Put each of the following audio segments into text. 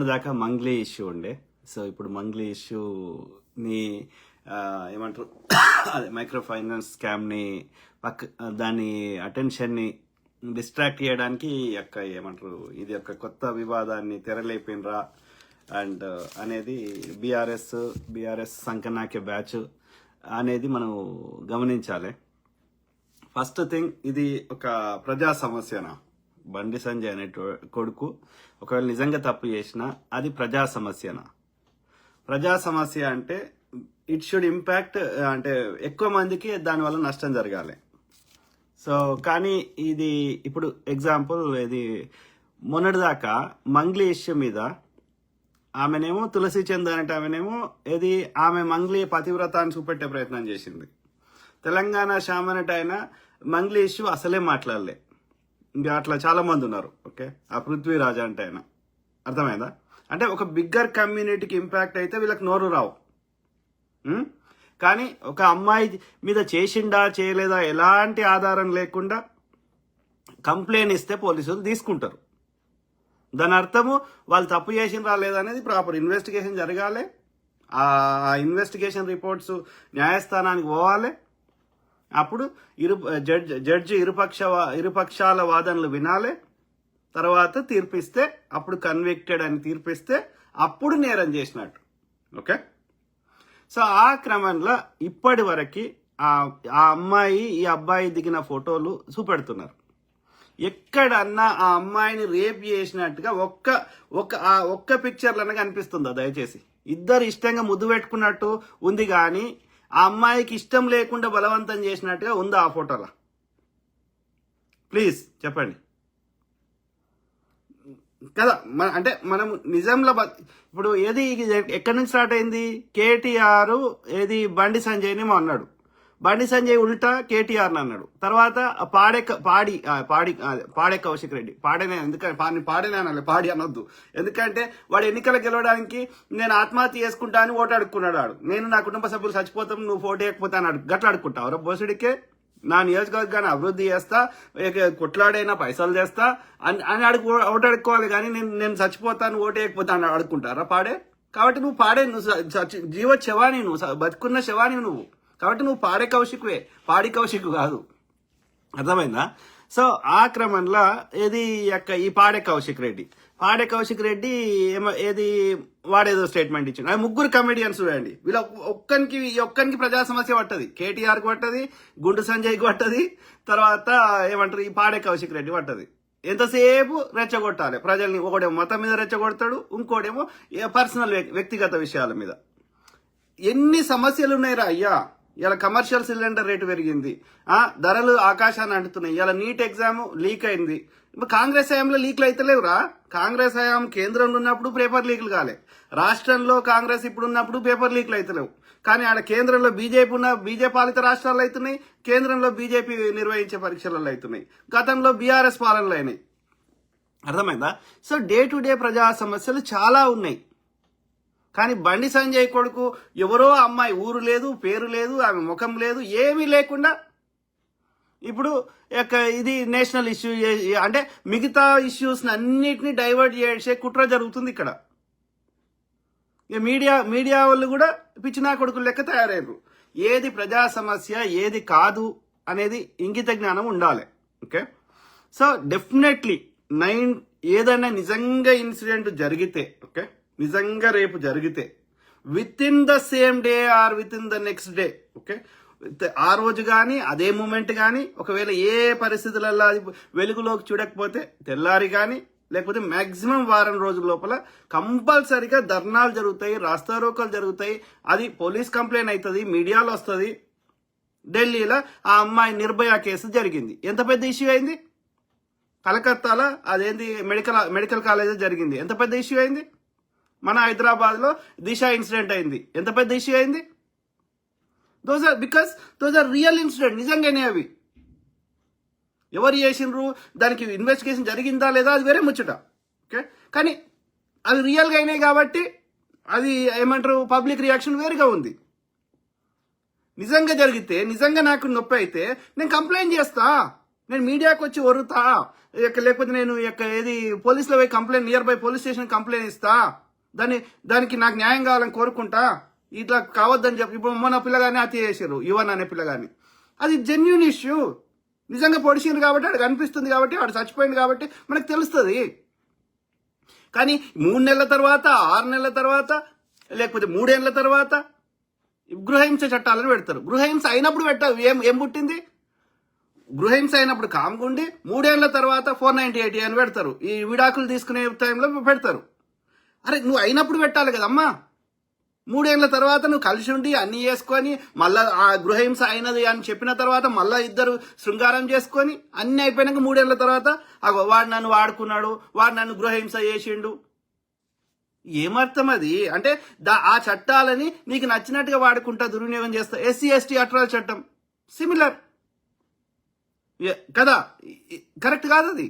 మొన్నటిదాకా మంగ్లీ ఇష్యూ ఉండే. సో ఇప్పుడు మంగ్లీ ఇష్యూని ఏమంటారు అదే మైక్రో ఫైనాన్స్ స్కామ్ని దాని అటెన్షన్ని డిస్ట్రాక్ట్ చేయడానికి ఏమంటారు ఇది ఒక కొత్త వివాదాన్ని తెరలేపినరా అండ్ అనేది బీఆర్ఎస్ సంకనాకే బ్యాచ్ అనేది మనం గమనించాలి. ఫస్ట్ థింగ్, ఇది ఒక ప్రజా సమస్యనా? బండి సంజయ్ అనే కొడుకు ఒకవేళ నిజంగా తప్పు చేసినా అది ప్రజా సమస్యనా? ప్రజా సమస్య అంటే ఇట్ షుడ్ ఇంపాక్ట్, అంటే ఎక్కువ మందికి దానివల్ల నష్టం జరగాలి. సో కానీ ఇది ఇప్పుడు ఎగ్జాంపుల్, ఇది మొన్నటిదాకా మంగ్లీ ఇష్యూ మీద ఆమెనేమో తులసి చంద్ అంటే ఆమె మంగ్లీ పతివ్రతాన్ని చూపెట్టే ప్రయత్నం చేసింది. తెలంగాణ శామనట్ అయినా మంగ్లీ ఇష్యూ అసలే మాట్లాడలే. ఇంకా అట్లా చాలా మంది ఉన్నారు. ఓకే, ఆ పృథ్వీరాజ్ అంటే ఆయన, అర్థమైందా? అంటే ఒక బిగ్గర్ కమ్యూనిటీకి ఇంపాక్ట్ అయితే వీళ్ళకి నోరు రావు. కానీ ఒక అమ్మాయి మీద చేసిండా చేయలేదా ఎలాంటి ఆధారం లేకుండా కంప్లైంట్ ఇస్తే పోలీసులు తీసుకుంటారు. దాని అర్థము వాళ్ళు తప్పు చేసిండ్రా లేదా అనేది ప్రాపర్ ఇన్వెస్టిగేషన్ జరగాలి. ఆ ఇన్వెస్టిగేషన్ రిపోర్ట్స్ న్యాయస్థానానికి పోవాలి. అప్పుడు జడ్జి ఇరుపక్షాల వాదనలు వినాలి. తర్వాత తీర్పిస్తే, అప్పుడు కన్విక్టెడ్ అని తీర్పిస్తే అప్పుడు నేరం చేసినట్టు. ఓకే, సో ఆ క్రమంలో ఇప్పటి వరకు ఆ అమ్మాయి ఈ అబ్బాయి దిగిన ఫోటోలు చూపెడుతున్నారు. ఎక్కడన్నా ఆ అమ్మాయిని రేప్ చేసినట్టుగా ఒక్క పిక్చర్లన్నా కనిపిస్తుందా? దయచేసి, ఇద్దరు ఇష్టంగా ముద్దు పెట్టుకున్నట్టు ఉంది కానీ ఆ అమ్మాయికి ఇష్టం లేకుండా బలవంతం చేసినట్టుగా ఉందా ఆ ఫోటోలో? ప్లీజ్ చెప్పండి కదా. అంటే మనం నిజంలో ఇప్పుడు ఏది ఎక్కడి నుంచి స్టార్ట్ అయింది? కేటీఆర్ ఏది బండి సంజయ్ని అన్నాడు, బండి సంజయ్ ఉల్టా కేటీఆర్ని అన్నాడు. తర్వాత పాడే కౌశిక్ రెడ్డి, పాడేనే అనాలి, పాడి అనొద్దు. ఎందుకంటే వాడు ఎన్నికలు గెలవడానికి నేను ఆత్మహత్య చేసుకుంటా అని ఓటు అడుక్కున్నాడు. వాడు నేను నా కుటుంబ సభ్యులు చచ్చిపోతాం, నువ్వు ఓటు వేయకపోతా అని గట్లా అడుక్కుంటావు. బోసుడికే నా నియోజకవర్గాన్ని అభివృద్ధి చేస్తా, కొట్లాడైనా పైసలు చేస్తా అని ఓటు అడుక్కోవాలి. కానీ నేను చచ్చిపోతాను ఓటు వేయకపోతా అని అడుక్కుంటారా పాడే? కాబట్టి నువ్వు జీవ శవాని, నువ్వు బతుకున్న శవాని నువ్వు. కాబట్టి నువ్వు పాడి కౌశిక్ కాదు. అర్థమైందా? సో ఆ క్రమంలో ఈ పాడే కౌశిక్ రెడ్డి వాడేదో స్టేట్మెంట్ ఇచ్చిండు. అది ముగ్గురు కమెడియన్స్ చూడండి. వీళ్ళ ఒక్కరికి ప్రజా సమస్య పట్టది. కేటీఆర్కి పట్టది, గుండు సంజయ్కి పట్టది, తర్వాత ఈ పాడే కౌశిక్ రెడ్డి పట్టది. ఎంతసేపు రెచ్చగొట్టాలి ప్రజల్ని. ఒకడేమో మతం మీద రెచ్చగొడతాడు, ఇంకోటేమో పర్సనల్ వ్యక్తిగత విషయాల మీద. ఎన్ని సమస్యలు ఉన్నాయిరా అయ్యా. ఇలా కమర్షియల్ సిలిండర్ రేటు పెరిగింది, ధరలు ఆకాశాన్ని అంటున్నాయి. ఇలా నీట్ ఎగ్జామ్ లీక్ అయింది. కాంగ్రెస్ హయాంలో లీక్లు అయితే లేవురా. కాంగ్రెస్ హయాం కేంద్రంలో ఉన్నప్పుడు పేపర్ లీక్లు కాలే, రాష్ట్రంలో కాంగ్రెస్ ఇప్పుడు ఉన్నప్పుడు పేపర్ లీక్లు అయితే లేవు. కానీ ఆడ కేంద్రంలో బీజేపీ పాలిత రాష్ట్రాల్లో అవుతున్నాయి, కేంద్రంలో బీజేపీ నిర్వహించే పరీక్షలలో అవుతున్నాయి, గతంలో బీఆర్ఎస్ పాలనలో అయినాయి. అర్థమైందా? సో డే టు డే ప్రజా సమస్యలు చాలా ఉన్నాయి. కానీ బండి సంజయ్ కొడుకు ఎవరో అమ్మాయి, ఊరు లేదు, పేరు లేదు, ఆమె ముఖం లేదు, ఏమీ లేకుండా ఇప్పుడు ఇది నేషనల్ ఇష్యూ అంటే మిగతా ఇష్యూస్ అన్నిటినీ డైవర్ట్ చేసే కుట్ర జరుగుతుంది ఇక్కడ. మీడియా వాళ్ళు కూడా పిచ్చినా కొడుకులు లెక్క తయారయ్యారు. ఏది ప్రజా సమస్య ఏది కాదు అనేది ఇంగిత జ్ఞానం ఉండాలి. ఓకే, సో డెఫినెట్లీ ఏదైనా నిజంగా ఇన్సిడెంట్ జరిగితే, ఓకే, నిజంగా రేపు జరిగితే with in the same day or with in the next day, okay, ఆ రోజు కానీ అదే మూమెంట్ కానీ ఒకవేళ ఏ పరిస్థితులలో వెలుగులోకి చూడకపోతే తెల్లారి కానీ లేకపోతే మాక్సిమం వారం రోజుల లోపల కంపల్సరీగా ధర్నాలు జరుగుతాయి, రాస్తారోకలు జరుగుతాయి. అది పోలీస్ కంప్లైంట్ అవుతుంది, మీడియాలో వస్తుంది. ఢిల్లీలో ఆ అమ్మాయి నిర్భయ కేసు జరిగింది, ఎంత పెద్ద ఇష్యూ అయింది. కలకత్తాలో అదేంది మెడికల్ కాలేజ్ జరిగింది, ఎంత పెద్ద ఇష్యూ అయింది. మన హైదరాబాద్లో దిశ ఇన్సిడెంట్ అయింది, ఎంత పెద్ద ఇష్యూ అయింది. దోస్ ఆర్ రియల్ ఇన్సిడెంట్, నిజంగానే అవి. ఎవరు చేసిండ్రు, దానికి ఇన్వెస్టిగేషన్ జరిగిందా లేదా అది వేరే ముచ్చట. ఓకే, కానీ అవి రియల్గా అయినాయి కాబట్టి అది పబ్లిక్ రియాక్షన్ వేరుగా ఉంది. నిజంగా జరిగితే, నిజంగా నాకు నొప్పి అయితే నేను కంప్లైంట్ చేస్తా. నేను మీడియాకి వచ్చి వరుతా లేకపోతే నేను ఏది పోలీసులో పోయి complaint, near by police station complaint ఇస్తా, దానికి నాకు న్యాయం కావాలని కోరుకుంటా, ఇట్లా కావద్దని చెప్పి. ఇప్పుడు మొన్న పిల్లగానే హత్య చేశారు, యువన్ అనే పిల్లగాని. అది జెన్యున్ ఇష్యూ, నిజంగా పొడిచింది కాబట్టి వాడికి అనిపిస్తుంది, కాబట్టి వాడు చచ్చిపోయింది కాబట్టి మనకు తెలుస్తుంది. కానీ 3 నెలల తర్వాత, 6 నెలల తర్వాత, లేకపోతే 3 ఏళ్ల తర్వాత గృహహింస చట్టాలను పెడతారు. గృహహింస అయినప్పుడు పెట్టారు, ఏం పుట్టింది? గృహహింస అయినప్పుడు కామ్గుండి 3 ఏళ్ల తర్వాత 498 అని పెడతారు. ఈ విడాకులు తీసుకునే టైంలో పెడతారు. అరే నువ్వు అయినప్పుడు పెట్టాలి కదమ్మా. 3 ఏళ్ల తర్వాత నువ్వు కలిసి ఉండి అన్ని చేసుకొని మళ్ళా ఆ గృహహింస అయినది అని చెప్పిన తర్వాత మళ్ళా ఇద్దరు శృంగారం చేసుకొని అన్ని అయిపోయినాక 3 ఏళ్ల తర్వాత వాడు నన్ను వాడుకున్నాడు, వాడు నన్ను గృహహింస చేసిండు. ఏమర్థం అది? అంటే ఆ చట్టాలని నీకు నచ్చినట్టుగా వాడుకుంటా దుర్వినియోగం చేస్తా. ఎస్సీ ఎస్టీ అట్రాల్ చట్టం సిమిలర్ కదా, కరెక్ట్ కాదు అది.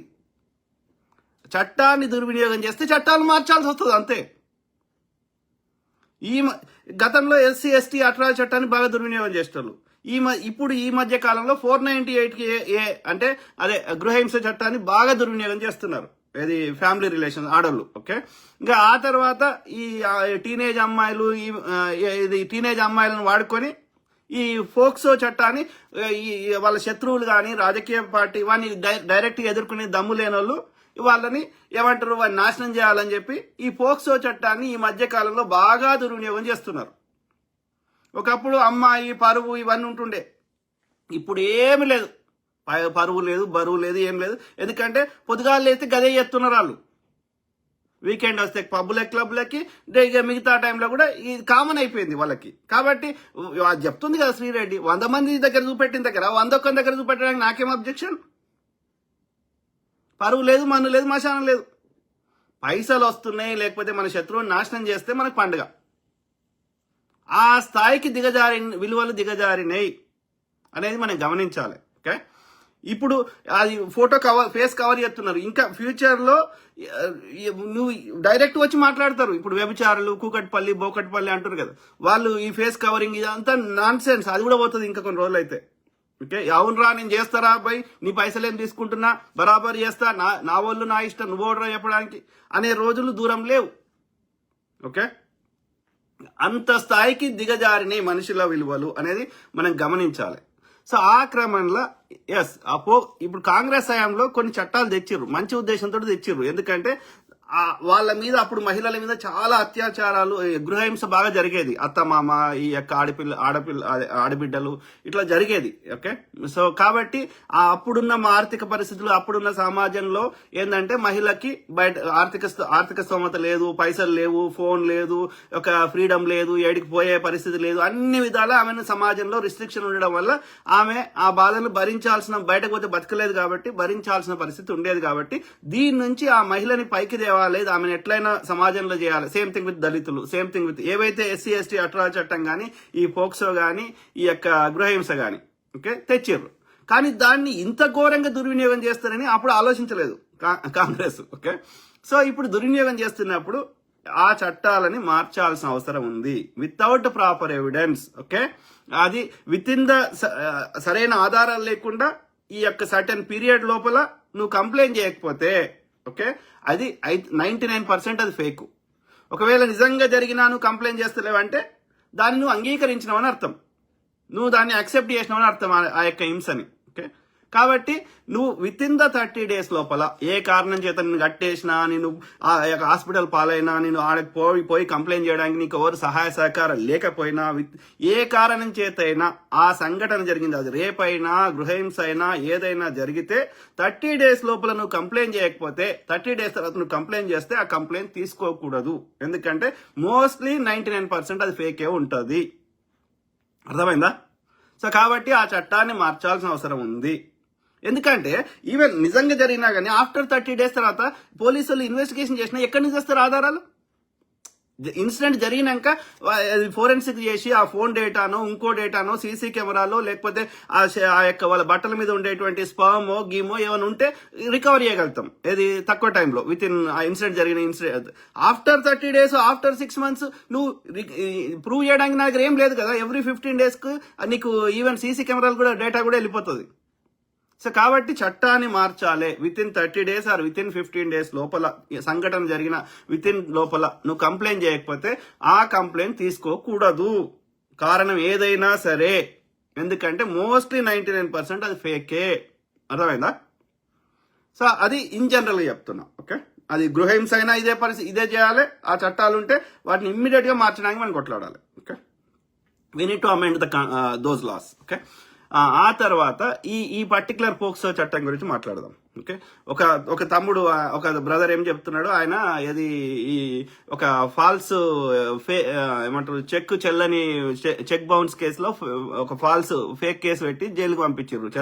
చట్టాన్ని దుర్వినియోగం చేస్తే చట్టాలు మార్చాల్సి వస్తుంది అంతే. గతంలో ఎస్సీ ఎస్టీ అట్రాల్ చట్టాన్ని బాగా దుర్వినియోగం చేస్తారు. ఇప్పుడు ఈ మధ్య కాలంలో 498 అంటే అదే గృహహింస చట్టాన్ని బాగా దుర్వినియోగం చేస్తున్నారు. ఇది ఫ్యామిలీ రిలేషన్ ఆడోళ్ళు. ఓకే, ఇంకా ఆ తర్వాత ఈ టీనేజ్ అమ్మాయిలు, ఇది టీనేజ్ అమ్మాయిలను వాడుకొని ఈ ఫోక్సో చట్టాన్ని వాళ్ళ శత్రువులు కానీ రాజకీయ పార్టీ వాడిని డైరెక్ట్గా ఎదుర్కొనే దమ్ము లేని వాళ్ళు వాళ్ళని ఏమంటారు, వాడిని నాశనం చేయాలని చెప్పి ఈ పోక్సో చట్టాన్ని ఈ మధ్య కాలంలో బాగా దుర్వినియోగం చేస్తున్నారు. ఒకప్పుడు అమ్మాయి పరువు ఇవన్నీ ఉంటుండే, ఇప్పుడు ఏమి లేదు. పరువు లేదు, బరువు లేదు, ఏం లేదు. ఎందుకంటే పొద్దుగాలు లేస్తే గదే చేస్తున్నారు వాళ్ళు. వీకెండ్ వస్తే పబ్బులకి క్లబ్లకి, మిగతా టైంలో కూడా ఇది కామన్ అయిపోయింది వాళ్ళకి. కాబట్టి చెప్తుంది కదా శ్రీరెడ్డి, 100 మంది దగ్గర చూపెట్టిన దగ్గర 101 దగ్గర చూపెట్టడానికి నాకేం అబ్జెక్షన్? పరువు లేదు, మన్ను లేదు, మశానం లేదు. పైసలు వస్తున్నాయి, లేకపోతే మన శత్రువుని నాశనం చేస్తే మనకు పండుగ. ఆ స్థాయికి విలువలు దిగజారినాయి అనేది మనం గమనించాలి. ఓకే, ఇప్పుడు అది ఫేస్ కవర్ చేస్తున్నారు. ఇంకా ఫ్యూచర్లో నువ్వు డైరెక్ట్ వచ్చి మాట్లాడతారు. ఇప్పుడు వ్యభిచారులు కూకట్పల్లి బోకట్పల్లి అంటారు కదా, వాళ్ళు ఈ ఫేస్ కవరింగ్ ఇదంతా నాన్ సెన్స్. అది కూడా పోతుంది ఇంకా కొన్ని రోజులు అయితే. ఓకే, అవునరా నేను చేస్తారా అబ్బాయి, నీ పైసలు ఏం తీసుకుంటున్నా, బరాబర్ చేస్తా, నా వాళ్ళు నా ఇష్టం, నువ్వు ఓడరా చెప్పడానికి అనే రోజులు దూరం లేవు. ఓకే, అంత స్థాయికి దిగజారినాయి మనుషుల విలువలు అనేది మనం గమనించాలి. సో ఆ క్రమంలో ఇప్పుడు కాంగ్రెస్ హయాంలో కొన్ని చట్టాలు తెచ్చిర్రు, మంచి ఉద్దేశంతో తెచ్చిర్రు. ఎందుకంటే వాళ్ళ మీద అప్పుడు మహిళల మీద చాలా అత్యాచారాలు, గృహహింస బాగా జరిగేది. అత్తమామ, ఈ యొక్క ఆడబిడ్డలు ఇట్లా జరిగేది. ఓకే, సో కాబట్టి అప్పుడున్న ఆర్థిక పరిస్థితులు, అప్పుడున్న సమాజంలో ఏంటంటే మహిళకి బయట ఆర్థిక స్తోమత లేదు, పైసలు లేవు, ఫోన్ లేదు, ఒక ఫ్రీడమ్ లేదు, ఏడికి పోయే పరిస్థితి లేదు. అన్ని విధాల ఆమెను సమాజంలో రిస్ట్రిక్షన్ ఉండడం వల్ల ఆమె ఆ బాధను బయటకు పోతే బతకలేదు కాబట్టి భరించాల్సిన పరిస్థితి ఉండేది. కాబట్టి దీని నుంచి ఆ మహిళని పైకి లేదు, ఆమెను ఎట్లయినా సమాజంలో చేయాలి. సేమ్ థింగ్ విత్ దళితులు, సేమ్ థింగ్ విత్ ఏవైతే ఎస్సీ ఎస్టీ అట్రాల్ చట్టం కానీ, ఈ పోక్సో కానీ, ఈ యొక్క గృహహింస కానీ ఓకే తెచ్చిర్రు. కానీ దాన్ని ఇంత ఘోరంగా దుర్వినియోగం చేస్తారని అప్పుడు ఆలోచించలేదు కాంగ్రెస్. ఓకే, సో ఇప్పుడు దుర్వినియోగం చేస్తున్నప్పుడు ఆ చట్టాలని మార్చాల్సిన అవసరం ఉంది, వితౌట్ ప్రాపర్ ఎవిడెన్స్. ఓకే, అది విత్ ఇన్ ద సరైన ఆధారాలు లేకుండా ఈ యొక్క సర్టెన్ పీరియడ్ లోపల నువ్వు కంప్లైంట్ చేయకపోతే ఓకే, అది 99% అది ఫేక్. ఒకవేళ నిజంగా జరిగినా నువ్వు కంప్లైంట్ చేస్తలేవంటే దాన్ని నువ్వు అంగీకరించినావని అర్థం, నువ్వు దాన్ని యాక్సెప్ట్ చేసినావని అర్థం ఆ యొక్క హింసని. ఓకే, కాబట్టి నువ్వు విత్ ఇన్ ద 30 days లోపల ఏ కారణం చేత నేను కట్టేసినా, నేను ఆ యొక్క హాస్పిటల్ పాలైనా, నేను ఆడకి పోయి కంప్లైంట్ చేయడానికి నీకు ఎవరు సహాయ సహకారం లేకపోయినా, ఏ కారణం చేత అయినా ఆ సంఘటన జరిగింది, అది రేప్ అయినా గృహహింస అయినా ఏదైనా జరిగితే 30 days లోపల నువ్వు కంప్లైంట్ చేయకపోతే 30 days తర్వాత నువ్వు కంప్లైంట్ చేస్తే ఆ కంప్లైంట్ తీసుకోకూడదు. ఎందుకంటే మోస్ట్లీ 99% అది ఫేకే ఉంటుంది. అర్థమైందా? సో కాబట్టి ఆ చట్టాన్ని మార్చాల్సిన అవసరం ఉంది. ఎందుకంటే ఈవెన్ నిజంగా జరిగినా కానీ ఆఫ్టర్ 30 days తర్వాత పోలీసులు ఇన్వెస్టిగేషన్ చేసినా ఎక్కడి నుంచి వస్తారు ఆధారాలు? ఇన్సిడెంట్ జరిగినాక ఫోరెన్సిక్ చేసి ఆ ఫోన్ డేటానో ఇంకో డేటానో సీసీ కెమెరాలో లేకపోతే ఆ యొక్క వాళ్ళ బట్టల మీద ఉండేటువంటి స్పర్మో గీమో ఏమైనా ఉంటే రికవర్ చేయగలుగుతాం. ఇది తక్కువ టైంలో విత్ ఇన్ ఆ ఇన్సిడెంట్ జరిగిన incident. After 30 days, after 6 months నువ్వు ప్రూవ్ చేయడానికి నా దగ్గర ఏం లేదు కదా. ఎవ్రీ 15 days నీకు ఈవెన్ సీసీ కెమెరాలు కూడా డేటా కూడా వెళ్ళిపోతుంది. సో కాబట్టి చట్టాన్ని మార్చాలి. Within 30 days or within 15 days లోపల సంఘటన జరిగిన విత్ ఇన్ లోపల నువ్వు కంప్లైంట్ చేయకపోతే ఆ కంప్లైంట్ తీసుకోకూడదు, కారణం ఏదైనా సరే. ఎందుకంటే మోస్ట్లీ 99% అది ఫేకే. అర్థమైందా? సో అది ఇన్ జనరల్గా చెప్తున్నా. ఓకే, అది గృహహింస అయినా ఇదే పరిస్థితి, ఇదే చేయాలి. ఆ చట్టాలు ఉంటే వాటిని ఇమ్మీడియట్గా మార్చడానికి మనం కొట్లాడాలి. Okay, we need to amend those laws. Okay, ఆ తర్వాత ఈ పర్టికులర్ పోక్సో చట్టం గురించి మాట్లాడదాం. ఓకే, ఒక తమ్ముడు, ఒక బ్రదర్ ఏం చెప్తున్నాడు, ఆయన ఏది ఈ ఒక ఫాల్స్ ఏమంటారు చెక్ చెల్లని చెక్ బౌన్స్ కేసులో ఒక ఫాల్స్ ఫేక్ కేసు పెట్టి జైలుకు పంపించారు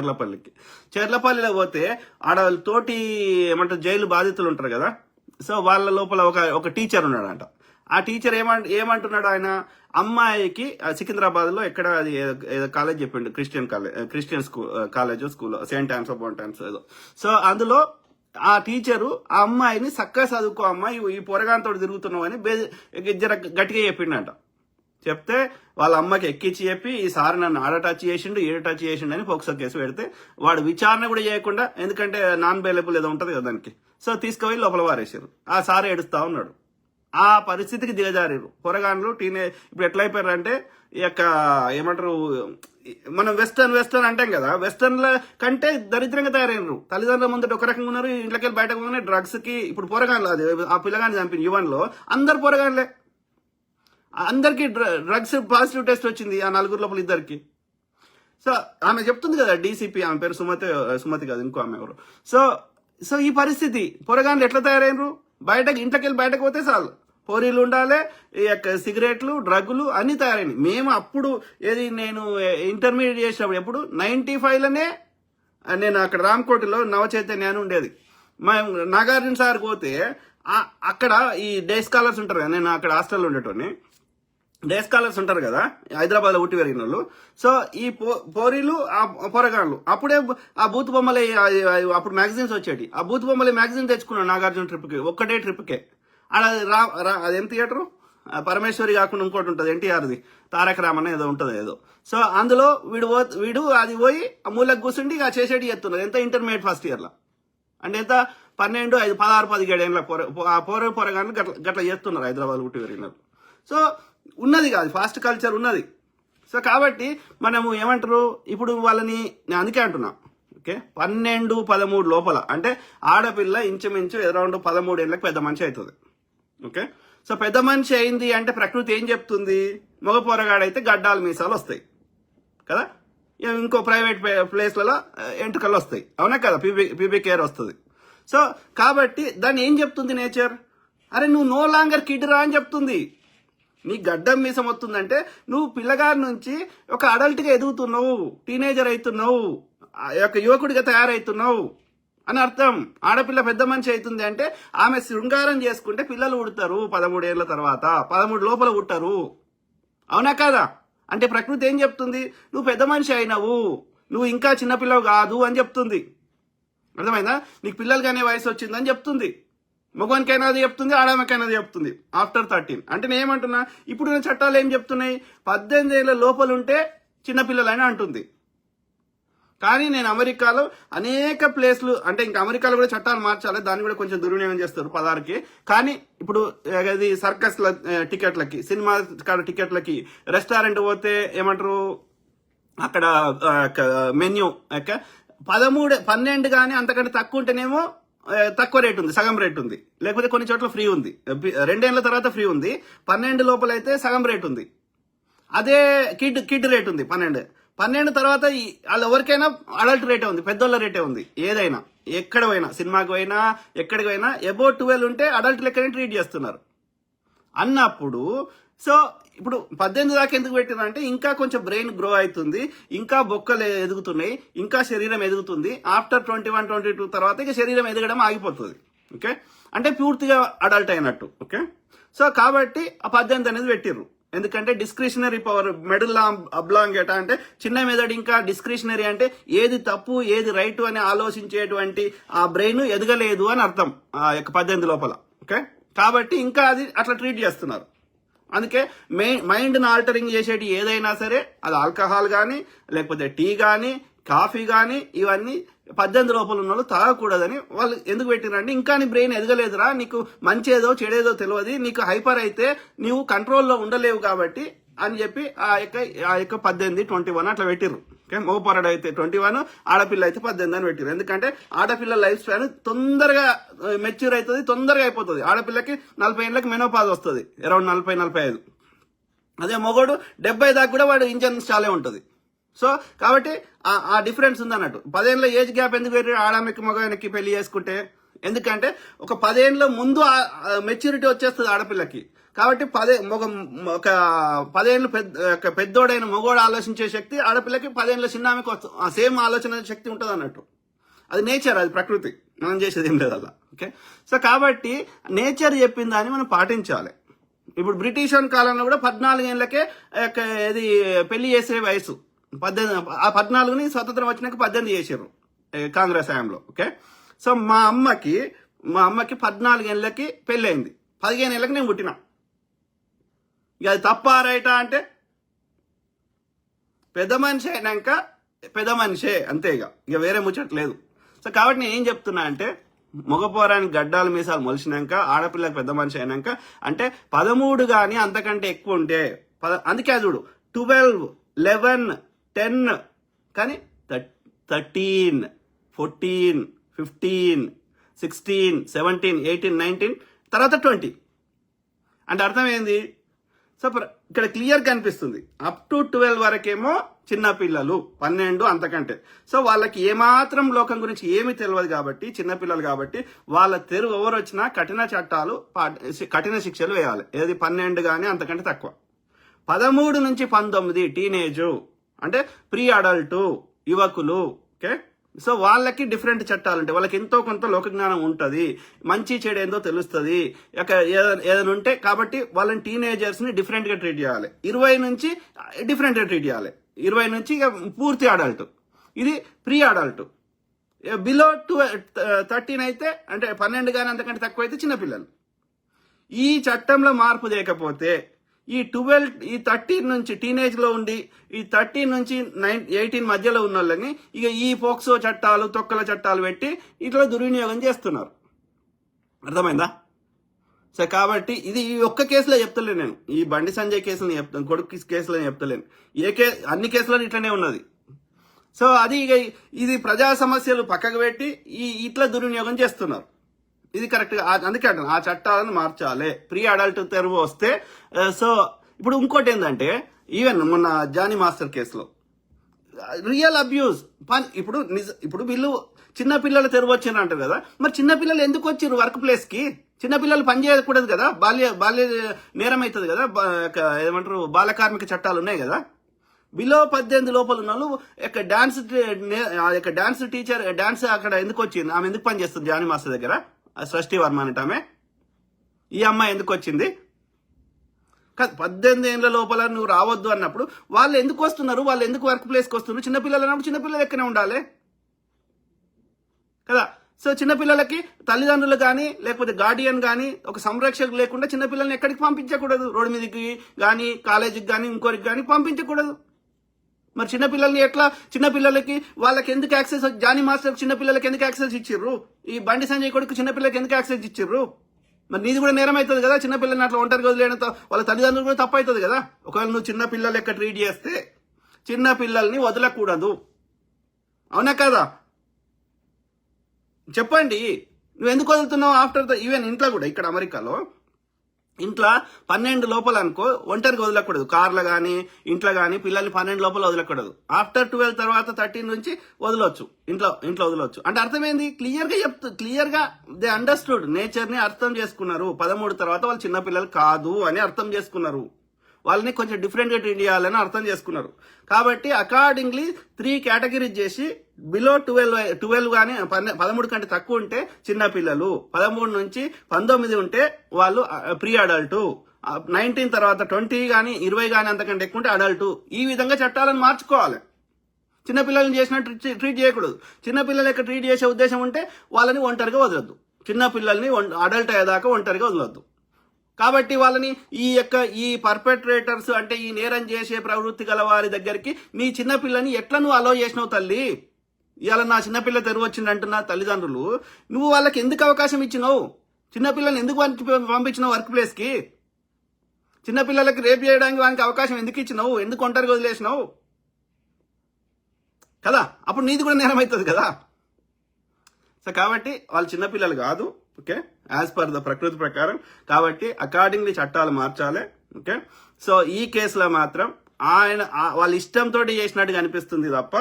చెర్లపల్లిలో పోతే ఆడ తోటి ఏమంటారు జైలు బాధితులు ఉంటారు కదా. సో వాళ్ళ లోపల ఒక టీచర్ ఉన్నాడంట. ఆ టీచర్ ఏమంటున్నాడు, ఆయన అమ్మాయికి సికింద్రాబాద్ లో ఎక్కడ అది కాలేజ్ చెప్పిండు, Christian school saint Ann's of బోంటాన్స్ ఏదో. సో అందులో ఆ టీచరు ఆ అమ్మాయిని చక్కగా చదువుకో అమ్మాయి, ఈ పొరగాంతో తిరుగుతున్నావు అని జర గట్టిగా చెప్పిండట. చెప్తే వాళ్ళ అమ్మకి ఎక్కించి చెప్పి ఈ సార్ నన్ను ఆడ టచ్ చేసిండు ఈడ టచ్ చేసిండు అని పోక్సో కేసు పెడితే వాడు విచారణ కూడా చేయకుండా, ఎందుకంటే నాన్ బెయిలబుల్ ఏదో ఉంటది కదా దానికి, సో తీసుకుపోయి లోపల వారేసారు. ఆ సార్ ఏడుస్తా ఉన్నాడు. ఆ పరిస్థితికి దిగజారారు పొరగాన్లు. ఇప్పుడు ఎట్లా అయిపోయారంటే ఈ యొక్క ఏమంటారు, మనం వెస్టర్న్ అంటాం కదా, వెస్టర్న్ల కంటే దరిద్రంగా తయారైనరు. తల్లిదండ్రుల ముందట ఒక రకంగా ఉన్నారు, ఇంట్లోకి వెళ్ళి బయటకు ఉన్నాయి. డ్రగ్స్ కి ఇప్పుడు పొరగాన్లు, అది ఆ పిల్లగాని చంపిన యువన్లో అందరు పొరగాన్లే. అందరికి డ్రగ్స్ పాజిటివ్ టెస్ట్ వచ్చింది ఆ 4 లోపల 2. సో ఆమె చెప్తుంది కదా, డీసీపీ, ఆమె పేరు సుమతి కాదు, ఇంకో ఆమె ఎవరు. సో ఈ పరిస్థితి పొరగాన్లు ఎట్లా తయారైనరు, ఇంట్లోకి వెళ్ళి బయటకు పోతే చాలు పోరీలు ఉండాలి, ఈ యొక్క సిగరెట్లు డ్రగ్గులు అన్ని తయారైనవి. మేము అప్పుడు నేను ఇంటర్మీడియట్ చేసినప్పుడు ఎప్పుడు 95లోనే నేను అక్కడ రామకోటిలో నవచైతన్య అని ఉండేది. నాగార్జున సార్ పోతే అక్కడ ఈ డే స్కాలర్స్ ఉంటారు కదా, నేను అక్కడ హాస్టల్లో ఉండేటోని. డే స్కాలర్స్ ఉంటారు కదా హైదరాబాద్ లో పుట్టి పెరిగిన వాళ్ళు. సో ఈ పోరీలు పొరగాళ్ళు అప్పుడే ఆ బూత్ బొమ్మలే, అప్పుడు మ్యాగజైన్స్ వచ్చేటి, ఆ బూత్ బొమ్మలే మ్యాగజైన్ తెచ్చుకున్నాను నాగార్జున ట్రిప్కి, ఒక్కటే ట్రిప్కే. అదేం థియేటరు, పరమేశ్వరి కాకుండా ఇంకోటి ఉంటుంది ఎన్టీఆర్ది, తారక రామన్ ఏదో ఉంటుంది ఏదో. సో అందులో వీడు అది పోయి ఆ మూలకు కూర్చుండి ఇక చేసేటి చేస్తున్నారు. ఎంత ఇంటర్మీడియట్ ఫస్ట్ ఇయర్లో అంటే ఎంత 12, 5, 16, 17 ఏళ్ళ పొరగాళ్ళు గట్లా చేస్తున్నారు హైదరాబాద్ పుట్టి పెరిగినారు. సో ఉన్నది కాదు, ఫాస్ట్ కల్చర్ ఉన్నది. సో కాబట్టి మనము ఏమంటారు, ఇప్పుడు వాళ్ళని నేను అందుకే అంటున్నా. ఓకే, 12, 13 లోపల అంటే ఆడపిల్ల ఇంచుమించు అరౌండ్ 13 ఏళ్ళకి పెద్ద మనిషి అవుతుంది. ఓకే, సో పెద్ద మనిషి అయింది అంటే ప్రకృతి ఏం చెప్తుంది, మగ పొరగాడైతే గడ్డాలు మీసాలు వస్తాయి కదా, ఇంకో ప్రైవేట్ ప్లేస్లలో ఎంటుకలు వస్తాయి, అవునా కదా, పీబీ కేర్ వస్తుంది. సో కాబట్టి దాన్ని ఏం చెప్తుంది నేచర్, అరే నువ్వు నో లాంగర్ కిడ్ రా అని చెప్తుంది. నీ గడ్డం మీసం వస్తుందంటే నువ్వు పిల్లగారి నుంచి ఒక అడల్ట్గా ఎదుగుతున్నావు, టీనేజర్ అవుతున్నావు, యొక్క యువకుడిగా తయారవుతున్నావు అని అర్థం. ఆడపిల్ల పెద్ద మనిషి అవుతుంది అంటే ఆమె శృంగారం చేసుకుంటే పిల్లలు పుడతారు 13 ఏళ్ల తర్వాత, 13 లోపల పుట్టారు, అవునా కాదా? అంటే ప్రకృతి ఏం చెప్తుంది, నువ్వు పెద్ద మనిషి అయినావు, నువ్వు ఇంకా చిన్నపిల్లవు కాదు అని చెప్తుంది. అర్థమైందా? నీకు పిల్లలు కానీ వయసు వచ్చిందని చెప్తుంది. మగవానికైనా అది చెప్తుంది, ఆడమకైనా అది చెప్తుంది ఆఫ్టర్ 13. అంటే నేను ఏమంటున్నా, ఇప్పుడున్న చట్టాలు ఏం చెప్తున్నాయి, 18 ఏళ్ళ లోపల ఉంటే చిన్నపిల్లలని అంటుంది. కానీ నేను అమెరికాలో అనేక ప్లేస్లు, అంటే ఇంకా అమెరికాలో కూడా చట్టాలు మార్చాలి, దాన్ని కూడా కొంచెం దుర్వినియోగం చేస్తారు 16కి. కానీ ఇప్పుడు అది సర్కస్ల టికెట్లకి, సినిమా టికెట్లకి, రెస్టారెంట్ పోతే ఏమంటారు అక్కడ మెన్యూ 13, 12 కానీ అంతకంటే తక్కువ ఉంటేనేమో తక్కువ రేట్ ఉంది, సగం రేట్ ఉంది, లేకపోతే కొన్ని చోట్ల ఫ్రీ ఉంది. 2 ఏళ్ల తర్వాత ఫ్రీ ఉంది, 12 లోపల అయితే సగం రేట్ ఉంది. అదే కిడ్ రేట్ ఉంది 12 తర్వాత వాళ్ళు ఎవరికైనా అడల్ట్ రేటే ఉంది, పెద్దోళ్ళ రేటే ఉంది. ఏదైనా ఎక్కడ పోయినా, సినిమాకి పోయినా ఎక్కడికి పోయినా అబౌట్ 12 ఉంటే అడల్ట్ లెక్కనే ట్రీట్ చేస్తున్నారు అన్నప్పుడు. సో ఇప్పుడు 18 దాకా ఎందుకు పెట్టినా అంటే ఇంకా కొంచెం బ్రెయిన్ గ్రో అవుతుంది, ఇంకా బొక్కలు ఎదుగుతున్నాయి, ఇంకా శరీరం ఎదుగుతుంది. ఆఫ్టర్ 21, 22 తర్వాత ఇక శరీరం ఎదగడం ఆగిపోతుంది. ఓకే, అంటే పూర్తిగా అడల్ట్ అయినట్టు. ఓకే, సో కాబట్టి ఆ 18 అనేది పెట్టిర్రు. ఎందుకంటే డిస్క్రిషనరీ పవర్, మెడల్ అబ్లాంగేటా అంటే చిన్న మెదడు, ఇంకా డిస్క్రిషనరీ అంటే ఏది తప్పు ఏది రైట్ అని ఆలోచించేటువంటి ఆ బ్రెయిన్ ఎదగలేదు అని అర్థం ఆ యొక్క 18 లోపల. ఓకే, కాబట్టి ఇంకా అది అట్లా ట్రీట్ చేస్తున్నారు. అందుకే మైండ్ని ఆల్టరింగ్ చేసేటి ఏదైనా సరే, అది ఆల్కహాల్ కానీ, లేకపోతే టీ కానీ, కాఫీ కానీ ఇవన్నీ 18 లోపల ఉన్న వాళ్ళు తాగకూడదని వాళ్ళు ఎందుకు పెట్టినారంటే ఇంకా నీ బ్రెయిన్ ఎదగలేదురా, నీకు మంచేదో చెడేదో తెలియదు, నీకు హైపర్ అయితే నీవు కంట్రోల్లో ఉండలేవు కాబట్టి అని చెప్పి ఆ యొక్క 18, 21 అట్లా పెట్టిర్రు. ఓకే, మగపోరాడు అయితే 21, ఆడపిల్ల అయితే 18 అని పెట్టిర్రు. ఎందుకంటే ఆడపిల్ల లైఫ్ స్పాన్ తొందరగా మెచ్యూర్ అవుతుంది, తొందరగా అయిపోతుంది. ఆడపిల్లకి 40 ఏళ్ళకి మెనోపాజ్ వస్తుంది, అరౌండ్ 40-45. అదే మగోడు 70 దాకా కూడా వాడు ఇంజన్ చాలే ఉంటుంది. సో కాబట్టి ఆ డిఫరెన్స్ ఉంది అన్నట్టు. 10 ఏళ్ళ ఏజ్ గ్యాప్ ఎందుకు పెట్టి ఆడమ్మకి మగవానికి పెళ్లి చేసుకుంటే, ఎందుకంటే ఒక 10 ఏళ్ళ ముందు మెచ్యూరిటీ వచ్చేస్తుంది ఆడపిల్లకి. కాబట్టి ఒక 10 ఏళ్ళు పెద్దోడైన మగోడు ఆలోచించే శక్తి ఆడపిల్లకి 10 ఏళ్ళ చిన్న ఆమెకు సేమ్ ఆలోచన శక్తి ఉంటుంది అన్నట్టు. అది నేచర్, అది ప్రకృతి, మనం చేసేది ఏం లేదు అలా. ఓకే, సో కాబట్టి నేచర్ చెప్పిన దాన్ని మనం పాటించాలి. ఇప్పుడు బ్రిటిష్ కాలంలో కూడా 14 ఏళ్ళకే ఇది పెళ్లి చేసే వయసు 18. ఆ 14ని స్వతంత్రం వచ్చినాక 18 చేసారు కాంగ్రెస్ హయాంలో. ఓకే, సో మా అమ్మకి 14 ఏళ్ళకి పెళ్లి అయింది, 15 ఏళ్ళకి నేను పుట్టినా. ఇక అది తప్ప రైటా అంటే పెద్ద మనిషి అయినాక పెద్ద మనిషే, అంతే. ఇక వేరే ముచ్చట్లేదు. సో కాబట్టి నేను ఏం చెప్తున్నా అంటే, మగపోరానికి గడ్డాలు మీసాలు మొలిచినాక ఆడపిల్లకి పెద్ద మనిషి అయినాక అంటే 13 కానీ అంతకంటే ఎక్కువ ఉంటే అందుకే చూడు 12, 11, 10 కానీ 13, 14, 15, 16, 17, 18, 19 తర్వాత 20 అంటే అర్థం ఏంది? సో ఇక్కడ క్లియర్ కనిపిస్తుంది. అప్ టు 12 వరకేమో చిన్నపిల్లలు, 12 అంతకంటే. సో వాళ్ళకి ఏమాత్రం లోకం గురించి ఏమీ తెలియదు కాబట్టి, చిన్నపిల్లలు కాబట్టి వాళ్ళ తెరువు ఎవరు వచ్చినా కఠిన శిక్షలు వేయాలి. ఏది 12 కానీ అంతకంటే తక్కువ. 13 నుంచి 19 టీనేజ్ అంటే ప్రీ అడల్ట్ యువకులు. ఓకే, సో వాళ్ళకి డిఫరెంట్ చట్టాలు ఉంటాయి. వాళ్ళకి ఎంతో కొంత లోక జ్ఞానం ఉంటుంది, మంచి చెడు ఏందో తెలుస్తుంది, ఏదైనా ఉంటే. కాబట్టి వాళ్ళని టీనేజర్స్ని డిఫరెంట్గా ట్రీట్ చేయాలి. 20 నుంచి డిఫరెంట్గా ట్రీట్ చేయాలి. 20 నుంచి ఇక పూర్తి అడల్ట్, ఇది ప్రీ అడల్ట్. బిలో 13 అయితే అంటే 12 కానీ అంతకంటే తక్కువ అయితే చిన్నపిల్లలు. ఈ చట్టంలో మార్పు చేయకపోతే ఈ 13 నుంచి టీనేజ్ లో ఉండి ఈ 13 నుంచి 18 మధ్యలో ఉన్న వాళ్ళని ఇక ఈ పోక్సో చట్టాలు, తొక్కల చట్టాలు పెట్టి ఇట్లా దుర్వినియోగం చేస్తున్నారు. అర్థమైందా? సో కాబట్టి ఇది ఈ ఒక్క కేసులో చెప్తలేను నేను, ఈ బండి సంజయ్ కేసులని చెప్తాను, కొడుకు కేసులో చెప్తలేను. అన్ని కేసులో ఇట్లనే ఉన్నది. సో అది ఇక ఇది ప్రజా సమస్యలు పక్కకు పెట్టి ఇట్లా దుర్వినియోగం చేస్తున్నారు. ఇది కరెక్ట్గా, అందుకే అంటాను ఆ చట్టాలను మార్చాలి. ప్రీ అడల్ట్ తెరువు వస్తే. సో ఇప్పుడు ఇంకోటి ఏంటంటే, మొన్న జానీ మాస్టర్ కేసులో రియల్ అబ్యూజ్ ఇప్పుడు వీళ్ళు చిన్నపిల్లలు తెరువు వచ్చారు అంటారు కదా, మరి చిన్నపిల్లలు ఎందుకు వచ్చారు వర్క్ ప్లేస్ కి? చిన్నపిల్లలు పని చేయకూడదు కదా, బాల్య నేరం అవుతుంది కదా, ఏమంటారు బాల కార్మిక చట్టాలు ఉన్నాయి కదా. బిలో 18 లోపల ఉన్న వాళ్ళు డాన్స్ టీచర్ డాన్స్ అక్కడ ఎందుకు వచ్చింది? ఆమె ఎందుకు పని చేస్తుంది జానీ మాస్టర్ దగ్గర? సృష్టి వర్మ అనేట ఆమె. ఈ అమ్మాయి ఎందుకు వచ్చింది? 18 ఏళ్ళ లోపల నువ్వు రావద్దు అన్నప్పుడు వాళ్ళు ఎందుకు వస్తున్నారు? వాళ్ళు ఎందుకు వర్క్ ప్లేస్కి వస్తున్నారు? చిన్నపిల్లలు అన్నప్పుడు చిన్నపిల్లలు ఎక్కనే ఉండాలి కదా. సో చిన్నపిల్లలకి తల్లిదండ్రులు కానీ లేకపోతే గార్డియన్ కానీ ఒక సంరక్షకులు లేకుండా చిన్నపిల్లల్ని ఎక్కడికి పంపించకూడదు. రోడ్డు మీదకి కానీ కాలేజీకి కానీ ఇంకోరికి కానీ పంపించకూడదు. మరి చిన్నపిల్లలకి వాళ్ళకి ఎందుకు యాక్సెస్? జానీ మాస్టర్ చిన్నపిల్లలకి ఎందుకు యాక్సెస్ ఇచ్చిర్రు? ఈ బండి సంజయ్ కొడుకు చిన్నపిల్లలకి ఎందుకు యాక్సెస్ ఇచ్చిర్రు? మరి నీది కూడా నేరం అవుతుంది కదా. చిన్నపిల్లల్ని అట్లా ఒంటరిగా వదిలేయడంతో వాళ్ళ తల్లిదండ్రులు కూడా తప్పు అవుతుంది కదా. ఒకవేళ నువ్వు చిన్నపిల్లలు ఎక్కడ ట్రీట్ చేస్తే చిన్నపిల్లల్ని వదలకూడదు, అవునా కదా? చెప్పండి, నువ్వు ఎందుకు వదులుతున్నావు? ఆఫ్టర్ ఈవెన్ ఇంట్లో కూడా, ఇక్కడ అమెరికాలో ఇంట్లో 12 లోపల అనుకో ఒంటరిగా వదలకూడదు. కార్లో కానీ ఇంట్లో కానీ పిల్లల్ని 12 లోపల వదలకూడదు. ఆఫ్టర్ 12 తర్వాత 13 నుంచి వదలవచ్చు, ఇంట్లో వదలవచ్చు. అంటే అర్థమైంది, క్లియర్గా దే అండర్స్టూడ్, నేచర్ని అర్థం చేసుకున్నారు. 13 తర్వాత వాళ్ళు చిన్నపిల్లలు కాదు అని అర్థం చేసుకున్నారు. వాళ్ళని కొంచెం డిఫరెంట్గా ట్రీట్ చేయాలని అర్థం చేసుకున్నారు. కాబట్టి అకార్డింగ్లీ 3 కేటగిరీస్ చేసి బిలో 12 కానీ 13 కంటే తక్కువ ఉంటే చిన్నపిల్లలు, 13 నుంచి 19 ఉంటే వాళ్ళు ప్రీ అడల్ట్, 19 తర్వాత 20 కానీ 20 కానీ అంతకంటే ఎక్కువ ఉంటే అడల్ట్. ఈ విధంగా చట్టాలను మార్చుకోవాలి. చిన్నపిల్లల్ని చేసినట్టు ట్రీట్ చేయకూడదు. చిన్నపిల్లలు యొక్క ట్రీట్ చేసే ఉద్దేశం ఉంటే వాళ్ళని ఒంటరిగా వదలొద్దు. చిన్నపిల్లల్ని అడల్ట్ అయ్యేదాకా ఒంటరిగా వదలొద్దు. కాబట్టి వాళ్ళని ఈ పర్పెట్రేటర్స్ అంటే ఈ నేరం చేసే ప్రవృత్తి గల వారి దగ్గరికి నీ చిన్నపిల్లని ఎట్లా నువ్వు అలో చేసినావు తల్లి? ఇవాళ నా చిన్నపిల్ల తెరువు వచ్చింది అంటున్నా తల్లిదండ్రులు, నువ్వు వాళ్ళకి ఎందుకు అవకాశం ఇచ్చినావు? చిన్నపిల్లని ఎందుకు పంపించినావు వర్క్ ప్లేస్కి? చిన్నపిల్లలకి రేపు చేయడానికి వానికి అవకాశం ఎందుకు ఇచ్చినావు? ఎందుకు ఒంటరిగా వదిలేసినావు కదా? అప్పుడు నీది కూడా నేరం అవుతుంది కదా. సో కాబట్టి వాళ్ళు చిన్నపిల్లలు కాదు, ఓకే, యాజ్ పర్ ద ప్రకృతి ప్రకారం. కాబట్టి అకార్డింగ్లీ చట్టాలు మార్చాలి, ఓకే. సో ఈ కేసులో మాత్రం వాళ్ళ ఇష్టంతో చేసినట్టుగా అనిపిస్తుంది తప్ప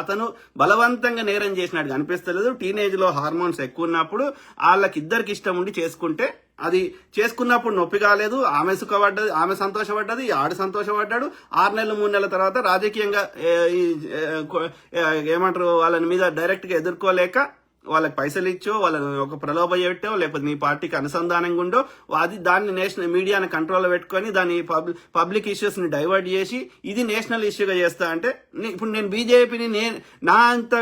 అతను బలవంతంగా నేరం చేసినట్టుగా అనిపిస్తలేదు. టీనేజ్ లో హార్మోన్స్ ఎక్కువ ఉన్నప్పుడు వాళ్ళకి ఇద్దరికి ఇష్టం ఉండి చేసుకుంటే అది చేసుకున్నప్పుడు నొప్పి కాలేదు, ఆమె సుఖపడ్డది, ఆమె సంతోషపడ్డది, ఆడు సంతోషపడ్డాడు. 6 నెలలు 3 నెలల తర్వాత రాజకీయంగా ఏమంటారు వాళ్ళని మీద డైరెక్ట్ గా ఎదుర్కోలేక వాళ్ళకి పైసలు ఇచ్చో, వాళ్ళని ఒక ప్రలోభ పెట్టో, లేకపోతే నీ పార్టీకి అనుసంధానంగా ఉండో, అది దాన్ని నేషనల్ మీడియాని కంట్రోల్లో పెట్టుకొని దాన్ని పబ్లిక్ ఇష్యూస్ ని డైవర్ట్ చేసి ఇది నేషనల్ ఇష్యూగా చేస్తా అంటే, ఇప్పుడు నేను బీజేపీని నా అంత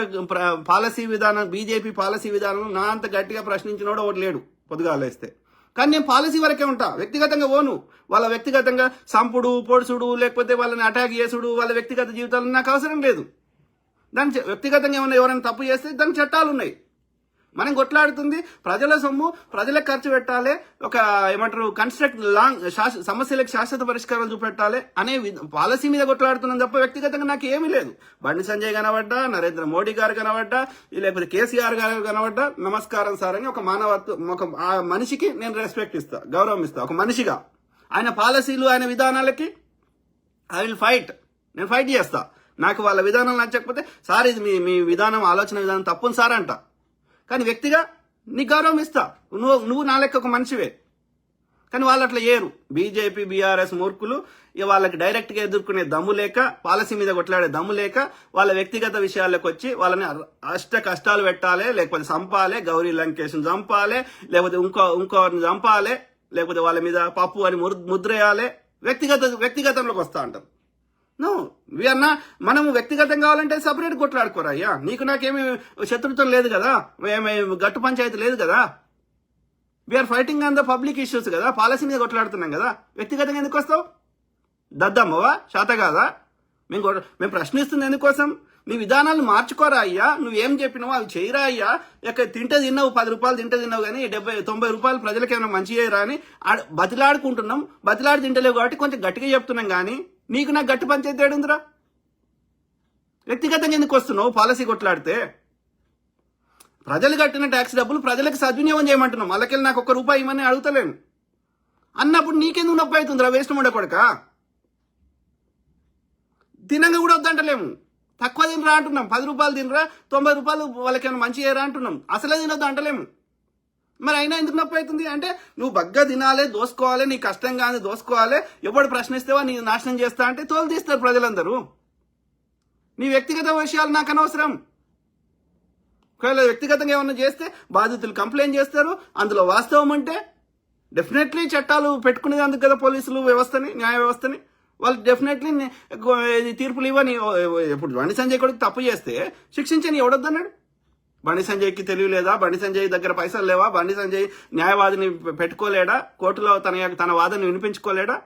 పాలసీ విధానం, బీజేపీ పాలసీ విధానం నా అంత గట్టిగా ప్రశ్నించినోడు ఒకటి లేడు పొద్దుగాలేస్తే. కానీ నేను పాలసీ వరకే ఉంటా, వ్యక్తిగతంగా పోను. వాళ్ళ వ్యక్తిగతంగా సంపుడు పొడుచుడు లేకపోతే వాళ్ళని అటాక్ చేసుడు వాళ్ళ వ్యక్తిగత జీవితాలు నాకు అవసరం లేదు. దాని వ్యక్తిగతంగా ఏమైనా ఎవరైనా తప్పు చేస్తే దానికి చట్టాలు ఉన్నాయి. మనం కొట్లాడుతుంది ప్రజల సొమ్ము, ప్రజలకు ఖర్చు పెట్టాలి, ఒక ఏమంటారు సమస్యలకు శాశ్వత పరిష్కారాలు చూపెట్టాలి అనే పాలసీ మీద కొట్లాడుతున్నాం తప్ప వ్యక్తిగతంగా నాకు ఏమీ లేదు. బండి సంజయ్ కనబడ్డా, నరేంద్ర మోడీ గారు కనబడ్డా, లేకపోతే కేసీఆర్ గారు కనబడ్డా నమస్కారం సార్ అని ఒక మానవత్వం, ఒక మనిషికి నేను రెస్పెక్ట్ ఇస్తా, గౌరవం ఇస్తా. ఒక మనిషిగా ఆయన పాలసీలు ఆయన విధానాలకి ఐ విల్ ఫైట్, నేను ఫైట్ చేస్తా. నాకు వాళ్ళ విధానం నచ్చకపోతే సార్ ఇది మీ విధానం, ఆలోచన విధానం తప్పుని సార్ అంట. కానీ వ్యక్తిగా నీకు గౌరవం ఇస్తా, నువ్వు నా లెక్క ఒక మనిషివే. కానీ వాళ్ళు అట్లా చేయరు. బీజేపీ బీఆర్ఎస్ మూర్ఖులు వాళ్ళకి డైరెక్ట్ గా ఎదుర్కొనే దమ్ము లేక, పాలసీ మీద కొట్లాడే దమ్ము లేక వాళ్ళ వ్యక్తిగత విషయాలకు వచ్చి వాళ్ళని అష్ట కష్టాలు పెట్టాలి, లేకపోతే చంపాలి, గౌరీ లంకేష్ చంపాలి, లేకపోతే ఇంకోరిని చంపాలి, లేకపోతే వాళ్ళ మీద పప్పు అని ముద్రేయాలి, వ్యక్తిగతంలోకి వస్తా అంటారు. నో, మనము వ్యక్తిగతం కావాలంటే సపరేట్ కొట్లాడుకోరా అయ్యా. నీకు నాకేమి శత్రుత్వం లేదు కదా, గట్టు పంచాయతీ లేదు కదా. We are fighting on the public issues కదా, పాలసీ మీద కొట్లాడుతున్నాం కదా. వ్యక్తిగతంగా ఎందుకు వస్తావు? దద్దమ్మవా? శాత కాదా? మేము ప్రశ్నిస్తుంది ఎందుకోసం? నీ విధానాలు మార్చుకోరా అయ్యా. నువ్వేం చెప్పినావో అవి చేయరా అయ్యా. తింటే తిన్నావు, 10 రూపాయలు తింటే తిన్నావు కానీ 70-90 రూపాయలు ప్రజలకు ఏమైనా మంచి చేయరా అని బతిలాడుకుంటున్నాం. బతిలాడి తింటలేవు కాబట్టి కొంచెం గట్టిగా చెప్తున్నాం కానీ నీకు నాకు గట్టి పంచాయతీ ఏడుందిరా? వ్యక్తిగతంగా ఎందుకు వస్తున్నావు పాలసీ కొట్లాడితే? ప్రజలు కట్టిన ట్యాక్స్ డబ్బులు ప్రజలకు సద్వినియోగం చేయమంటున్నాం. వాళ్ళకెళ్ళి నాకు 1 రూపాయి ఇవ్వని అడుగుతలేను అన్నప్పుడు నీకెందుకు నొప్పి అవుతుందిరా? వేస్ట్ ఉండే కొడక. తినంగా కూడా వద్దంటలేము, తక్కువ తినరా అంటున్నాం. 10 రూపాయలు తినరా, 90 రూపాయలు వాళ్ళకేమైనా మంచి చేయరా అంటున్నాం. అసలే తినొద్దు అంటలేము. మరి అయినా ఎందుకు నొప్పి అవుతుంది అంటే నువ్వు బగ్గా తినాలి, దోసుకోవాలి, నీ కష్టం కానీ దోసుకోవాలి. ఎవడు ప్రశ్నిస్తేవా నీ నాశనం చేస్తా అంటే తోలు తీస్తారు ప్రజలందరూ. నీ వ్యక్తిగత విషయాలు నాకు అనవసరం. ఒకవేళ వ్యక్తిగతంగా ఏమన్నా చేస్తే బాధితులు కంప్లైంట్ చేస్తారు. అందులో వాస్తవం అంటే డెఫినెట్లీ చట్టాలు పెట్టుకునేది అందుకు కదా పోలీసులు వ్యవస్థని, న్యాయ వ్యవస్థని. వాళ్ళు డెఫినెట్లీ తీర్పులు ఇవ్వని. ఇప్పుడు బండి సంజయ్ కొడుకు తప్పు చేస్తే శిక్షించని ఎవడొద్దన్నాడు? బండి సంజయ్కి తెలియలేదా? బండి సంజయ్ దగ్గర పైసలు లేవా? బండి సంజయ్ న్యాయవాదిని పెట్టుకోలేడా? కోర్టులో తన వాదన వినిపించుకోలేడా?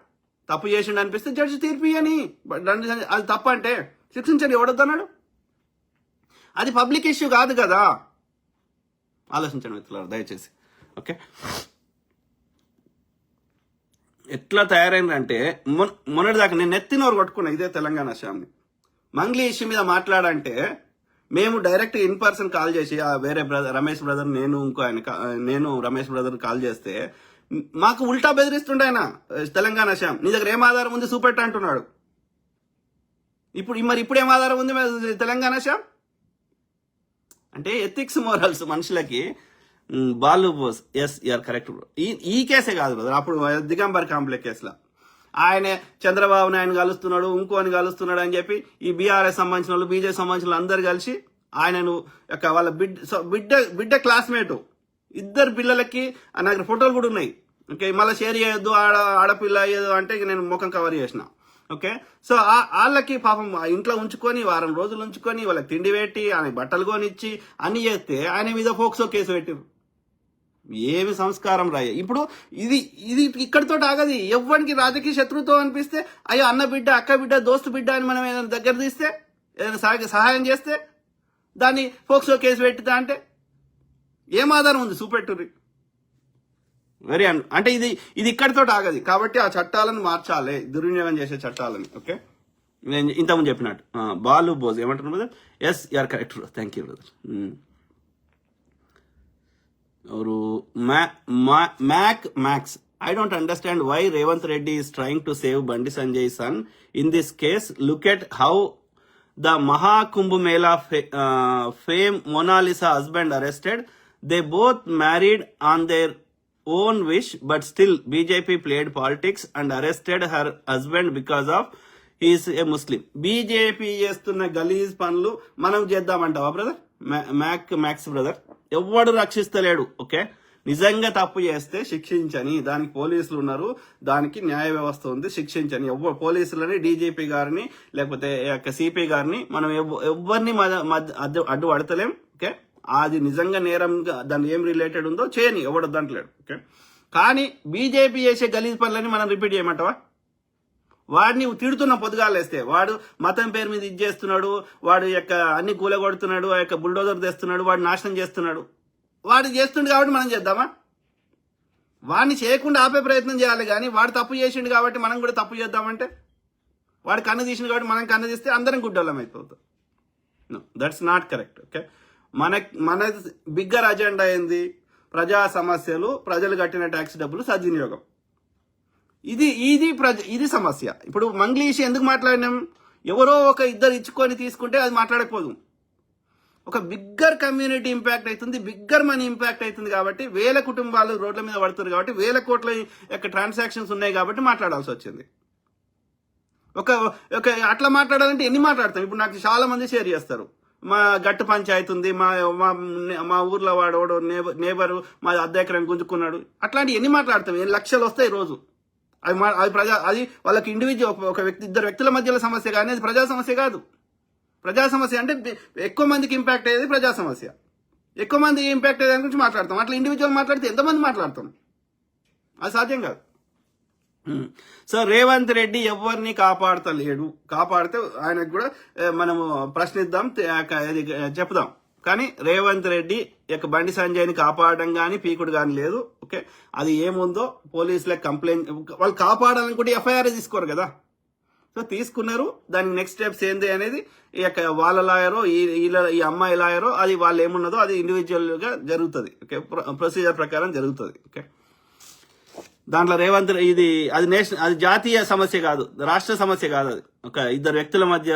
తప్పు చేసిండు అనిపిస్తే జడ్జి తీర్పు ఇయ్యని. బండి సంజయ్ అది తప్పు అంటే శిక్షించని ఎవడొద్దన్నాడు? అది పబ్లిక్ ఇష్యూ కాదు కదా. ఆలోచించండి మిత్రులారా దయచేసి. ఓకే, ఎట్లా తయారైందంటే మొన్నటిదాకా నేను నెత్తినోరు కొట్టుకున్నా ఇదే తెలంగాణ శ్యామ్ని. మంగ్లీ ఇష్యూ మీద మాట్లాడంటే మేము డైరెక్ట్ ఇన్ పర్సన్ కాల్ చేసి వేరే బ్రదర్ రమేష్ బ్రదర్ నేను రమేష్ బ్రదర్ కాల్ చేస్తే మాకు ఉల్టా బెదిరిస్తుండే ఆయన. తెలంగాణ శ్యామ్ నీ దగ్గర ఏం ఆధారం ఉంది చూపెట్ట అంటున్నాడు. ఇప్పుడు ఏం ఆధారం ఉంది తెలంగాణ శ్యామ్ అంటే? ఎథిక్స్ మోరల్స్ మనుషులకి బాలు బోస్. Yes you're correct. ఈ కేసే కాదు బ్రదర్, అప్పుడు దిగంబర్ కాంప్లెక్స్ కేసులో ఆయన చంద్రబాబు నాయుడు కలుస్తున్నాడు, ఇంకోని కలుస్తున్నాడు అని చెప్పి ఈ బీఆర్ఎస్ సంబంధించిన వాళ్ళు, బీజేపీ సంబంధించిన వాళ్ళు అందరు కలిసి ఆయనను వాళ్ళ బిడ్డ క్లాస్మేట్ ఇద్దరు పిల్లలకి నాకు ఫోటోలు కూడా ఉన్నాయి. ఓకే, మళ్ళీ షేర్ చేయొద్దు ఆడపిల్ల అయ్యేది అంటే నేను ముఖం కవర్ చేసిన. ఓకే, సో వాళ్ళకి పాపం ఇంట్లో ఉంచుకొని వారం రోజులు ఉంచుకొని వాళ్ళకి తిండి పెట్టి ఆయన బట్టలు కొనిచ్చి అన్ని చేస్తే ఆయన మీద ఫోక్సో కేసు పెట్టారు. ఏమి సంస్కారం రాయ. ఇప్పుడు ఇది ఇది ఇక్కడితో ఆగది. ఎవ్వరికి రాజకీయ శత్రుత్వం అనిపిస్తే అయ్యో అన్న బిడ్డ, అక్క బిడ్డ, దోస్తు బిడ్డ అని మనం ఏదైనా దగ్గర తీస్తే, ఏదైనా సహాయం చేస్తే దాన్ని పోక్సో కేసు పెట్టితా అంటే ఏం ఆధారం ఉంది? చూపెట్టుర్రి. అంటే ఇది ఇక్కడితో ఆగది. కాబట్టి ఆ చట్టాలను మార్చాలి, దుర్వినియోగం చేసే చట్టాలని. ఓకే, నేను ఇంతకుముందు చెప్పినట్టు బాలు బోజ్ ఏమంటున్నారు brother? Yes, you're correct, thank you brother. ఎవరు? Max, I don't understand why Revanth Reddy is trying to save Bandi Sanjay's son. In this case, look at how the Maha Kumbh Mela fame Mona Lisa husband arrested. They both married on their own wish, but still BJP played politics and arrested her husband because of he is a Muslim. BJP చేస్తున్న గలీజ్ పనులు మనం చేద్దామంటావా brother? Max brother, ఎవడు రక్షిస్తలేడు. Okay, నిజంగా తప్పు చేస్తే శిక్షించని, దానికి పోలీసులు ఉన్నారు, దానికి న్యాయ వ్యవస్థ ఉంది, శిక్షించని. పోలీసులని, డీజీపీ గారిని, లేకపోతే సిపి గారిని మనం ఎవరిని అడ్డు పడతలేం. ఓకే, అది నిజంగా నేరంగా దాన్ని ఏం రిలేటెడ్ ఉందో చేయని, ఎవడొద్దంటలేడు. ఓకే, కానీ బీజేపీ చేసే గలీజ్ పనులని మనం రిపీట్ చేయమంటావా? వాడిని తిడుతున్న పొద్దుగాలేస్తే వాడు మతం పేరు మీద ఇది చేస్తున్నాడు, వాడు యొక్క అన్ని కూలగొడుతున్నాడు, ఆ యొక్క బుల్డోజర్ తెస్తున్నాడు, వాడు నాశనం చేస్తున్నాడు. వాడు చేస్తుండు కాబట్టి మనం చేద్దామా? వాడిని చేయకుండా ఆపే ప్రయత్నం చేయాలి. కానీ వాడు తప్పు చేసిండు కాబట్టి మనం కూడా తప్పు చేద్దామంటే, వాడు కన్ను తీసిండు కాబట్టి మనం కన్ను తీస్తే అందరం గుడ్డోళ్ళం అయిపోతాం. No, that's not correct. Okay, మన బిగ్గర్ అజెండా ఏంది? ప్రజా సమస్యలు, ప్రజలు కట్టిన ట్యాక్స్ డబ్బులు సద్వినియోగం. ఇది సమస్య. ఇప్పుడు మంగ్లీష్ ఎందుకు మాట్లాడినాం? ఎవరో ఒక ఇద్దరు ఇచ్చుకొని తీసుకుంటే అది మాట్లాడకపోదు. ఒక బిగ్గర్ కమ్యూనిటీ ఇంపాక్ట్ అవుతుంది, బిగ్గర్ మనీ ఇంపాక్ట్ అవుతుంది. కాబట్టి వేల కుటుంబాలు రోడ్ల మీద పడుతుంది, కాబట్టి వేల కోట్ల యొక్క ట్రాన్సాక్షన్స్ ఉన్నాయి కాబట్టి మాట్లాడాల్సి వచ్చింది. ఒక అట్లా మాట్లాడాలంటే ఎన్ని మాట్లాడతాం? ఇప్పుడు నాకు చాలా మంది షేర్ చేస్తారు, మా గట్టు పంచాయతీ ఉంది, మా ఊర్లో వాడు నేబరు మా అద్దె ఎకరం గుంజుకున్నాడు. అట్లాంటివి ఎన్ని మాట్లాడతాం? ఎన్ని లక్షలు వస్తాయి రోజు. అది వాళ్ళకి ఇండివిజువల్, ఒక వ్యక్తి, ఇద్దరు వ్యక్తుల మధ్యలో సమస్య, కానీ అది ప్రజా సమస్య కాదు. ప్రజా సమస్య అంటే ఎక్కువ మందికి ఇంపాక్ట్ అయ్యేది ప్రజా సమస్య. ఎక్కువ మంది ఇంపాక్ట్ అయ్యే దాని గురించి మాట్లాడతాం. అట్లా ఇండివిజువల్ మాట్లాడితే ఎంతమంది మాట్లాడతాం? అది సాధ్యం కాదు. సో రేవంత్ రెడ్డి ఎవరిని కాపాడతలేడు. కాపాడితే ఆయనకు కూడా మనము ప్రశ్నిద్దాం, చెప్దాం. కానీ రేవంత్ రెడ్డి యొక్క బండి సంజయ్ని కాపాడడం కానీ పీకుడు కానీ లేదు. ఓకే, అది ఏముందో పోలీసులకు కంప్లైంట్, వాళ్ళు కాపాడాలనుకుంటే ఎఫ్ఐఆర్ తీసుకోరు కదా. సో తీసుకున్నారు, దానికి నెక్స్ట్ స్టెప్స్ ఏంది అనేది వాళ్ళ లాయరో ఈ అమ్మాయి లాయరో, అది వాళ్ళు ఏమున్నదో అది ఇండివిజువల్ గా జరుగుతుంది. ఓకే, ప్రొసీజర్ ప్రకారం జరుగుతుంది. ఓకే, దాంట్లో రేవంత్ అది జాతీయ సమస్య కాదు, రాష్ట్ర సమస్య కాదు. అది ఒక ఇద్దరు వ్యక్తుల మధ్య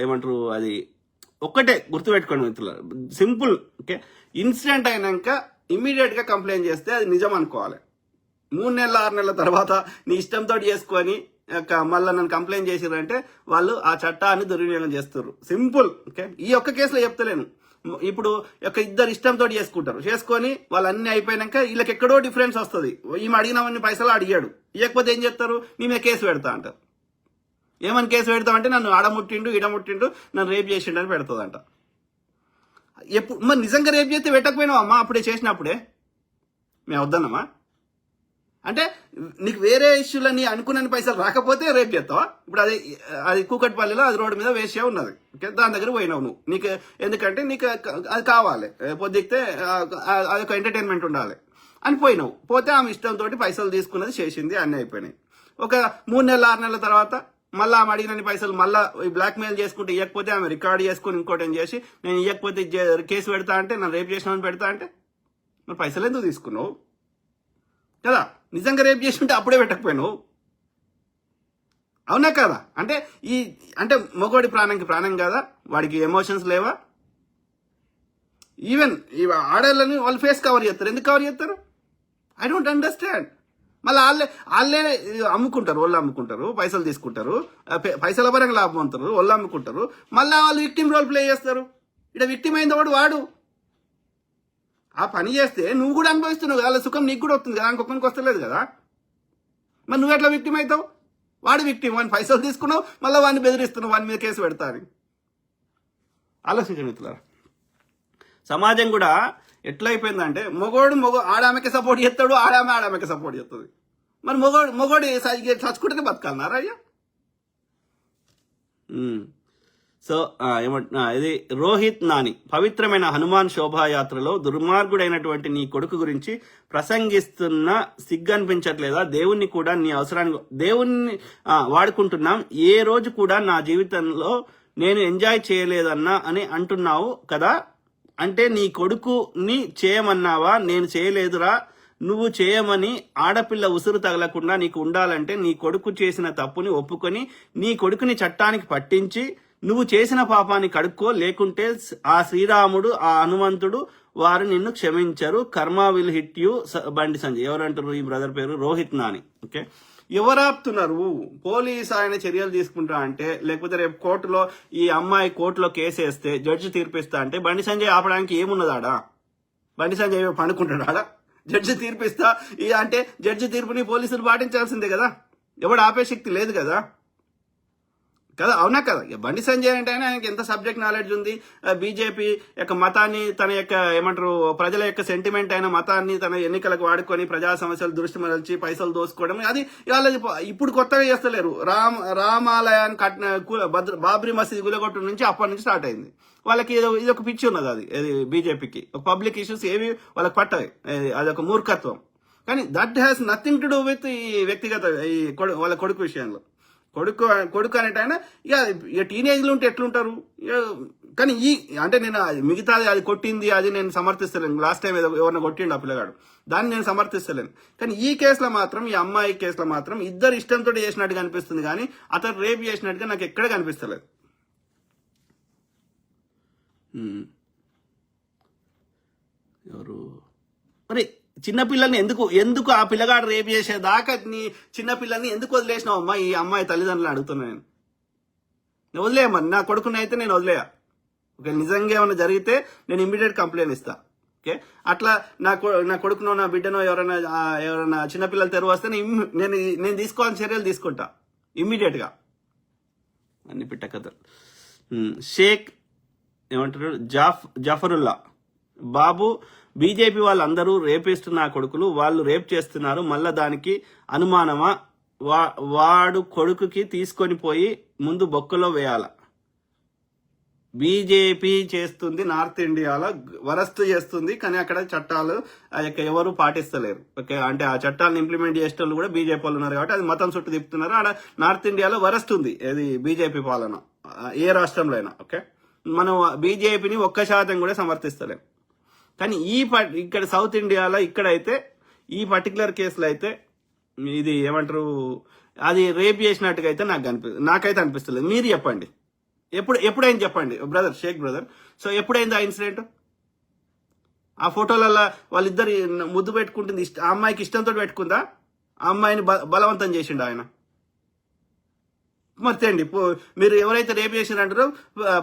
ఏమంటారు, అది ఒక్కటే గుర్తుపెట్టుకోండి మిత్రులారా, సింపుల్. ఓకే, ఇన్సిడెంట్ అయినాక ఇమ్మీడియట్ గా కంప్లైంట్ చేస్తే అది నిజం అనుకోవాలి. 3 నెలల 6 నెలల తర్వాత నీ ఇష్టంతో చేసుకొని మళ్ళీ నన్ను కంప్లైంట్ చేసిరంటే వాళ్ళు ఆ చట్టాన్ని దుర్వినియోగం చేస్తారు. సింపుల్. ఓకే, ఈ ఒక్క కేసులో చెప్తలేను. ఇప్పుడు ఇద్దరు ఇష్టంతో చేసుకొని వాళ్ళు అన్ని అయిపోయినాక వీళ్ళకి ఎక్కడో డిఫరెన్స్ వస్తుంది. ఈమె అడిగినవన్నీ పైసలు అడిగాడు, ఇవ్వకపోతే ఏం చెప్తారు? నీ మీద కేసు పెడతా అంటారు. ఏమని కేసు పెడతామంటే నన్ను ఆడముట్టిండు, ఇడముట్టిండు, నన్ను రేప్ చేసిండు అని పెడుతుందంట. మరి నిజంగా రేప్ చేస్తే పెట్టకపోయినావమ్మా? అప్పుడే చేసినప్పుడే మేము వద్దన్నమ్మా అంటే నీకు వేరే ఇష్యూలని అనుకున్న పైసలు రాకపోతే రేపు చేస్తావా? ఇప్పుడు అది కూకట్పల్లిలో అది రోడ్డు మీద వేసే ఉన్నది. ఓకే, దాని దగ్గర పోయినావు నువ్వు. నీకు ఎందుకంటే నీకు అది కావాలి, పొద్దుకితే అదొక ఎంటర్టైన్మెంట్ ఉండాలి అని పోయినావు. పోతే ఆమె ఇష్టంతో పైసలు తీసుకున్నది, చేసింది, అన్నీ అయిపోయినాయి. ఒక 3 నెలల 6 నెలల తర్వాత మళ్ళీ ఆమె అడిగిన పైసలు మళ్ళీ బ్లాక్ మెయిల్ చేసుకుంటే ఇవ్వకపోతే ఆమె రికార్డ్ చేసుకుని ఇంకోటి ఏం చేసి నేను ఇవ్వకపోతే కేసు పెడతా అంటే, నన్ను రేపు చేసినామని పెడతా అంటే, మరి పైసలు ఎందుకు తీసుకున్నావు కదా? నిజంగా రేపు చేసి ఉంటే అప్పుడే పెట్టకపోయినావు. అవునా కదా? అంటే మగవాడి ప్రాణంకి ప్రాణం కదా, వాడికి ఎమోషన్స్ లేవా? ఈవెన్ ఆడవాళ్ళని వాళ్ళు ఫేస్ కవర్ చేస్తారు. ఎందుకు కవర్ చేస్తారు? I don't understand. మళ్ళీ వాళ్ళే అమ్ముకుంటారు, వాళ్ళు అమ్ముకుంటారు, పైసలు తీసుకుంటారు, పైసల పరంగా లాభం అంటారు, వాళ్ళు అమ్ముకుంటారు. మళ్ళీ వాళ్ళు విక్టిమ్ రోల్ ప్లే చేస్తారు. ఇక్కడ విక్టిమ్ అయిన వాడు ఆ పని చేస్తే నువ్వు కూడా అనుభవిస్తున్నావు కదా, సుఖం నీకు కూడా వస్తుంది కదా, ఇంకొకరికి వస్తలేదు కదా. మరి నువ్వు ఎట్లా విక్టిమ్ అవుతావు? వాడు విక్టిమ్, వాడిని పైసలు తీసుకున్నావు, మళ్ళీ వాడిని బెదిరిస్తున్నావు, వాడి మీద కేసు పెడతా అని. ఆలోచించండి మిత్రులారా. సమాజం కూడా ఎట్లా అయిపోయిందంటే ఆడామెకి సపోర్ట్ చేస్తాడు, ఆడామెకి సపోర్ట్ చేస్తుంది. మరి మొగోడు చచ్చుకుంటేనే బతకాలన్నారా అయ్యా? సో ఇది రోహిత్ నాని, పవిత్రమైన హనుమాన్ శోభాయాత్రలో దుర్మార్గుడైనటువంటి నీ కొడుకు గురించి ప్రసంగిస్తున్న సిగ్గనిపించట్లేదా? దేవుణ్ణి కూడా నీ అవసరానికి దేవుణ్ణి వాడుకుంటున్నాం. ఏ రోజు కూడా నా జీవితంలో నేను ఎంజాయ్ చేయలేదన్నా అని అంటున్నావు కదా, అంటే నీ కొడుకుని చేయమన్నావా? నేను చేయలేదురా, నువ్వు చేయమని. ఆడపిల్ల ఉసురు తగలకుండా నీకు ఉండాలంటే నీ కొడుకు చేసిన తప్పుని ఒప్పుకొని నీ కొడుకుని చట్టానికి పట్టించి నువ్వు చేసిన పాపాన్ని కడుక్కో, లేకుంటే ఆ శ్రీరాముడు ఆ హనుమంతుడు వారు నిన్ను క్షమించరు. కర్మ will hit you. Bandi Sanjay. ఎవరంటారు? ఈ బ్రదర్ పేరు రోహిత్ నాని. ఓకే, ఎవరాపుతున్నారు? పోలీస్ ఆయన చర్యలు తీసుకుంటా అంటే, లేకపోతే రేపు కోర్టులో ఈ అమ్మాయి కోర్టులో కేసు వేస్తే జడ్జి తీర్పిస్తా అంటే బండి సంజయ్ ఆపడానికి ఏమున్నదాడా? బండి సంజయ్ పండుకుంటాడా? జడ్జి తీర్పిస్తా అంటే జడ్జి తీర్పుని పోలీసులు పాటించాల్సిందే కదా, ఎవడు ఆపే శక్తి లేదు కదా. అవునా కదా? బండి సంజయ్ అంటే ఆయనకి ఎంత సబ్జెక్ట్ నాలెడ్జ్ ఉంది. బీజేపీ యొక్క మతాన్ని తన యొక్క ఏమంటారు ప్రజల యొక్క సెంటిమెంట్ అయిన మతాన్ని తన ఎన్నికలకు వాడుకొని ప్రజా సమస్యలు దృష్టి మరల్చి పైసలు దోసుకోవడం, అది వాళ్ళది ఇప్పుడు కొత్తగా చేస్తలేరు. రామాలయాన్ని కట్టిన బాబ్రీ మసీద్ గులగొట్టు నుంచి అప్పటి నుంచి స్టార్ట్ అయింది వాళ్ళకి. ఇది ఒక పిచ్చి ఉన్నది. అది బీజేపీకి పబ్లిక్ ఇష్యూస్ ఏవి వాళ్ళకి పట్టవి, అదొక మూర్ఖత్వం. కానీ that has nothing to do with ఈ వ్యక్తిగత వాళ్ళ కొడుకు విషయంలో. కొడుకు అనేటైనా ఇక టీనేజ్లో ఉంటే ఎట్లుంటారు. కానీ అంటే నేను మిగతాది అది కొట్టింది అది నేను సమర్థిస్తలేను. లాస్ట్ టైం ఎవరిని కొట్టిండు ఆ పిల్లగాడు, దాన్ని నేను సమర్థిస్తలేను. కానీ ఈ కేసులో మాత్రం, ఈ అమ్మాయి కేసులో మాత్రం ఇద్దరు ఇష్టంతో చేసినట్టుగా అనిపిస్తుంది, కానీ అతను రేప్ చేసినట్టుగా నాకు ఎక్కడ కనిపిస్తలేదు. ఎవరు మరి చిన్నపిల్లల్ని ఎందుకు ఆ పిల్లగాడు రేపు చేసేదాకా నీ చిన్నపిల్లల్ని ఎందుకు వదిలేసినావు అమ్మా? ఈ అమ్మాయి తల్లిదండ్రులు అడుగుతున్నా నేను వదిలేయమ్మా. నా కొడుకుని అయితే నేను వదిలేయా. ఓకే, నిజంగా ఏమైనా జరిగితే నేను ఇమ్మీడియట్ కంప్లైంట్ ఇస్తా. ఓకే, అట్లా నా కొడుకునో నా బిడ్డనో ఎవరైనా చిన్నపిల్లలు తెరువు వస్తే నేను తీసుకోవాలని చర్యలు తీసుకుంటా ఇమ్మీడియట్ గా. అన్ని పిట్ట కథలు. షేక్ ఏమంటారు జఫరుల్లా, బాబు బీజేపీ వాళ్ళందరూ రేపిస్తున్న కొడుకులు, వాళ్ళు రేప్ చేస్తున్నారు, మళ్ళా దానికి అనుమానమా? వాడు కొడుకుకి తీసుకొని పోయి ముందు బొక్కలో వేయాల. బీజేపీ చేస్తుంది నార్త్ ఇండియాలో వరస్ట్ చేస్తుంది, కానీ అక్కడ చట్టాలు ఎవరు పాటిస్తలేరు. ఓకే, అంటే ఆ చట్టాలను ఇంప్లిమెంట్ చేసే వాళ్ళు కూడా బీజేపీ వాళ్ళు ఉన్నారు కాబట్టి అది మతం చుట్టూ తిప్పుతున్నారు. ఆడ నార్త్ ఇండియాలో వరస్ట్ ఉంది ఇది బీజేపీ పాలన, ఏ రాష్ట్రంలో అయినా. ఓకే, మనం బీజేపీని 1% కూడా సమర్థిస్తలేం. కానీ ఇక్కడ సౌత్ ఇండియాలో ఇక్కడైతే ఈ పర్టికులర్ కేసులో అయితే ఇది ఏమంటారు అది రేప్ చేసినట్టుగా అయితే నాకైతే అనిపిస్తలేదు. మీరు చెప్పండి, ఎప్పుడైంది చెప్పండి బ్రదర్, షేక్ బ్రదర్. సో ఎప్పుడైంది ఆ ఇన్సిడెంట్? ఆ ఫోటోలలో వాళ్ళిద్దరు ముద్దు పెట్టుకుంటుంది, ఆ అమ్మాయికి ఇష్టంతో పెట్టుకుందా? ఆ అమ్మాయిని బలవంతం చేసిండు ఆయన. మర్తండి, మీరు ఎవరైతే రేప్ చేసినారంటారో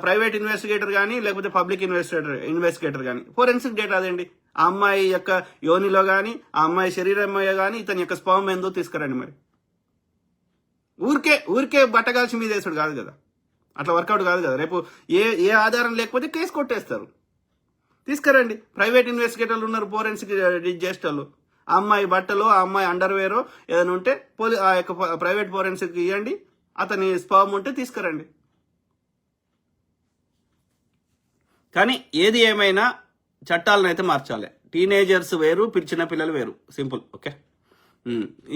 ప్రైవేట్ ఇన్వెస్టిగేటర్ కానీ లేకపోతే పబ్లిక్ ఇన్వెస్టిగేటర్ కానీ ఫోరెన్సిక్ డేటా అదేండి. ఆ అమ్మాయి యొక్క యోనిలో కానీ ఆ అమ్మాయి శరీరం కానీ ఇతని యొక్క స్పర్మ్ ఏందో తీసుకురండి. మరి ఊరికే బట్టగాల్చి మీద వేసాడు కాదు కదా, అట్లా వర్కౌట్ కాదు కదా. రేపు ఏ ఆధారం లేకపోతే కేసు కొట్టేస్తారు. తీసుకురండి, ప్రైవేట్ ఇన్వెస్టిగేటర్లు ఉన్నారు, ఫోరెన్సిక్ చేసేటోళ్ళు. ఆ అమ్మాయి బట్టలో ఆ అమ్మాయి అండర్వేరో ఏదైనా ఉంటే ఆ యొక్క ప్రైవేట్ ఫోరెన్సిక్ ఇవ్వండి, అతని స్పర్మ్ ఉంటే తీసుకురండి. కానీ ఏది ఏమైనా చట్టాలను అయితే మార్చాలి. టీనేజర్స్ వేరు, చిన్న పిల్లలు వేరు, సింపుల్. ఓకే,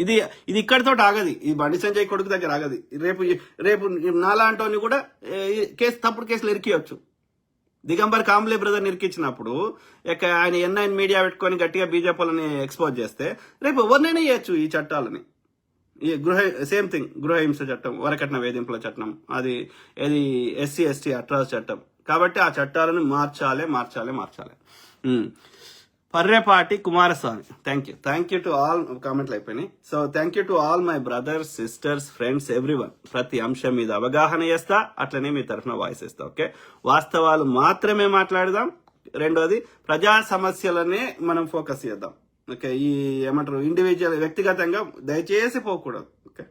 ఇది ఇక్కడితో ఆగది. ఈ బండి సంజయ్ కొడుకు దగ్గర ఆగది. రేపు నాలాంటి కూడా తప్పుడు కేసులు ఇరికియొచ్చు. దిగంబర్ కాంబ్లే బ్రదర్ ఇరికిచ్చినప్పుడు ఆయన N9 మీడియా పెట్టుకొని గట్టిగా బీజేపీలని ఎక్స్పోజ్ చేస్తే రేపు ఎవరినైనా చేయొచ్చు ఈ చట్టాలని. ఈ సేమ్ థింగ్, గృహహింస చట్టం, వరకట్న వేధింపుల చట్టం, అది SC ST అట్రాస్ చట్టం. కాబట్టి ఆ చట్టాలను మార్చాలి. Parrepati Kumaraswamy, thank you to all. కామెంట్లు అయిపోయినాయి. So thank you to all my brothers, sisters, friends, everyone. ప్రతి అంశం మీద అవగాహన చేస్తా, అట్లనే మీ తరఫున వాయిస్ ఇస్తా. ఓకే, వాస్తవాలు మాత్రమే మాట్లాడదాం. రెండోది, ప్రజా సమస్యలనే మనం ఫోకస్ చేద్దాం. ఓకే, ఈ ఏమంటారు ఇండివిజువల్ వ్యక్తిగతంగా దయచేసి పోకూడదు. ఓకే,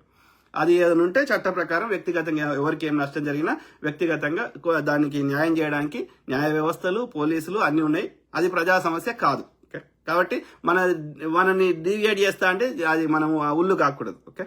అది ఏదైనా ఉంటే చట్ట ప్రకారం వ్యక్తిగతంగా ఎవరికి ఏం నష్టం జరిగినా వ్యక్తిగతంగా దానికి న్యాయం చేయడానికి న్యాయ వ్యవస్థలు, పోలీసులు అన్నీ ఉన్నాయి. అది ప్రజా సమస్య కాదు. ఓకే, కాబట్టి మనని డీవియేట్ చేస్తా అంటే అది మనం ఉల్లు కాకూడదు. ఓకే.